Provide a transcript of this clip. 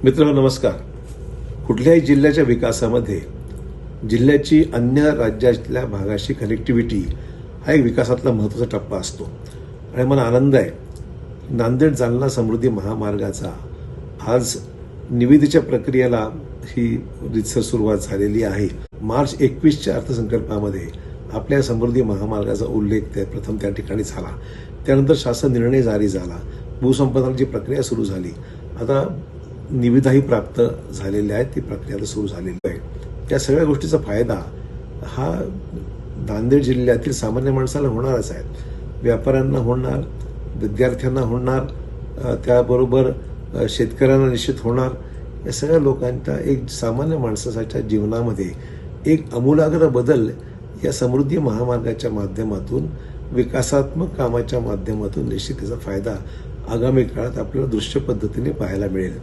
मित्रांनो नमस्कार. कुठल्याही जिल्ह्याच्या विकासामध्ये जिल्ह्याची अन्य राज्यातल्या भागाशी कनेक्टिव्हिटी हा एक विकासातला महत्त्वाचा टप्पा असतो. आणि मला आनंद आहे नांदेड जालना समृद्धी महामार्गाचा आज निविदेच्या प्रक्रियेला ही रीतसर सुरुवात झालेली आहे. मार्च 21च्या अर्थसंकल्पामध्ये आपल्या समृद्धी महामार्गाचा उल्लेख प्रथम त्या ठिकाणी झाला. त्यानंतर शासन निर्णय जारी झाला, भूसंपादनाची प्रक्रिया सुरू झाली. आता निविदाही प्राप्त झालेल्या आहेत, ती प्रक्रिया आता सुरू झालेली आहे. त्या सगळ्या गोष्टीचा फायदा हा नांदेड जिल्ह्यातील सामान्य माणसाला होणारच आहे. व्यापाऱ्यांना होणार, विद्यार्थ्यांना होणार, त्याबरोबर शेतकऱ्यांना निश्चित होणार. या सगळ्या लोकांच्या एक सामान्य माणसाच्या जीवनामध्ये एक आमूलाग्र बदल या समृद्धी महामार्गाच्या माध्यमातून, विकासात्मक कामाच्या माध्यमातून निश्चित त्याचा फायदा आगामी काळात आपल्याला दृश्य पद्धतीने पाहायला मिळेल.